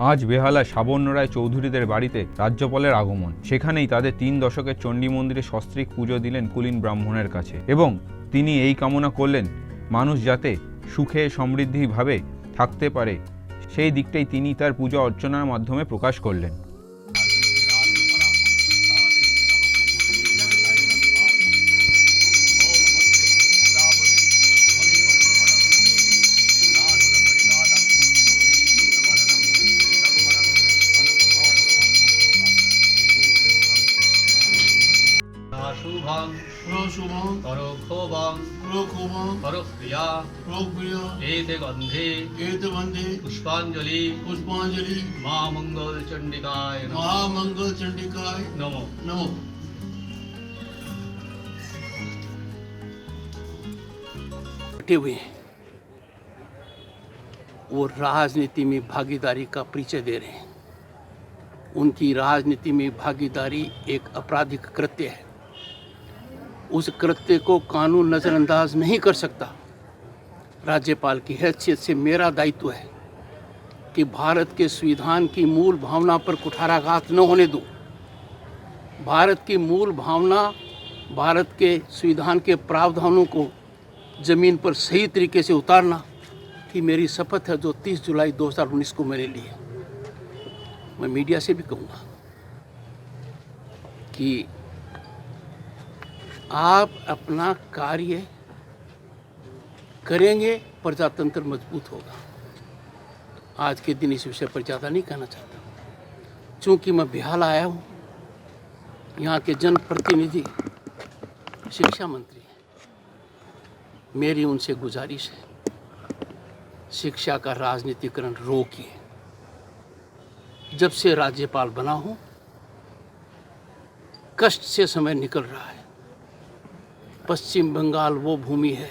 আজ বেহালা সাবর্ণ রায় চৌধুরীদের বাড়িতে রাজ্যপালের আগমন। সেখানেই তাদের 3 দশকের চণ্ডী মন্দিরে সস্ত্রীক পুজো দিলেন কুলীন ব্রাহ্মণের কাছে এবং তিনি এই কামনা করলেন মানুষ যাতে সুখে সমৃদ্ধিভাবে থাকতে পারে, সেই দিকটাই তিনি তার পূজা অর্চনার মাধ্যমে প্রকাশ করলেন। शुभं शुभं करोक्षोभं प्रोक्षोभं करोक्रिया प्रोक्रिया एते गन्धे एतवन्ते पुष्पाञ्जलि पुष्पाञ्जलि महामंगल चंडिकाय महामंगल चंडिकाय नमो। नमो। हुए वो राजनीति में भागीदारी का परिचय दे रहे हैं। उनकी राजनीति में भागीदारी एक आपराधिक कृत्य है। उस कृत्य को कानून नज़रअंदाज नहीं कर सकता। राज्यपाल की हैसियत से मेरा दायित्व है कि भारत के संविधान की मूल भावना पर कुठाराघात न होने दूं। भारत की मूल भावना, भारत के संविधान के प्रावधानों को ज़मीन पर सही तरीके से उतारना कि मेरी शपथ है जो 30 जुलाई 2019 को मैंने ली है। मैं मीडिया से भी कहूँगा कि आप अपना कार्य करेंगे, प्रजातंत्र मजबूत होगा। आज के दिन इस विषय पर ज़्यादा नहीं कहना चाहता। चूँकि मैं बेहाल आया हूँ, यहाँ के जनप्रतिनिधि शिक्षा मंत्री हैं, मेरी उनसे गुजारिश है शिक्षा का राजनीतिकरण रोकिए। जब से राज्यपाल बना हूँ कष्ट से समय निकल रहा है। पश्चिम बंगाल वो भूमि है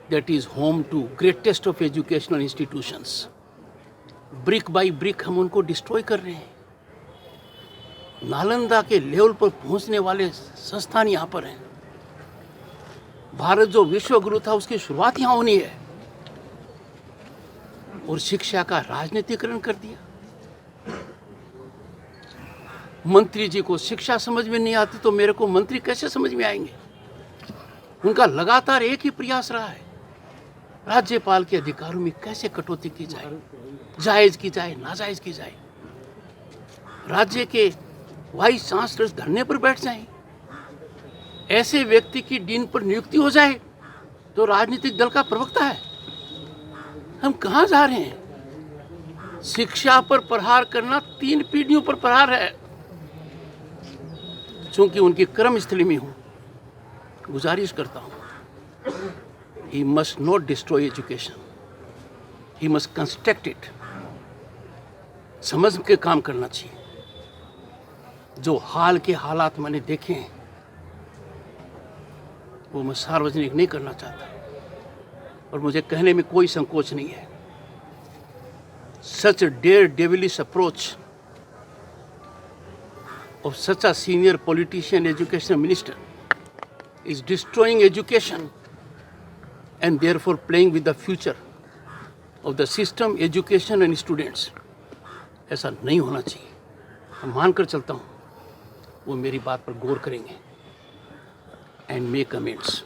that is home to greatest of educational institutions. Brick by brick हम उनको डिस्ट्रॉय कर रहे हैं। नालंदा के लेवल पर पहुंचने वाले संस्थान यहाँ पर हैं। भारत जो विश्व गुरु था उसकी शुरुआत यहाँ होनी है, और शिक्षा का राजनीतिकरण कर दिया। मंत्री जी को शिक्षा समझ में नहीं आती तो मेरे को मंत्री कैसे समझ में आएंगे। उनका लगातार एक ही प्रयास रहा है, राज्यपाल के अधिकारों में कैसे कटौती की जाए, जायज की जाए, नाजायज की जाए। राज्य के वाइस चांसलर धरने पर बैठ जाएं, ऐसे व्यक्ति की डीन पर नियुक्ति हो जाए तो राजनीतिक दल का प्रवक्ता है। हम कहाँ जा रहे हैं? शिक्षा पर प्रहार करना 3 पीढ़ियों पर प्रहार है। चूंकि उनकी कर्मस्थली में हूँ, गुजारिश करता हूँ, he must not destroy education, he must construct it। समझ के काम करना चाहिए। जो हाल के हालात मैंने देखे हैं वो मैं सार्वजनिक नहीं करना चाहता, और मुझे कहने में कोई संकोच नहीं है। Such a daredevilish approach of such a senior politician, education minister, is destroying education and therefore playing with the future of the system, education and students। ऐसा नहीं होना चाहिए। मैं मानकर चलता हूँ वो मेरी बात पर गौर करेंगे and make amends।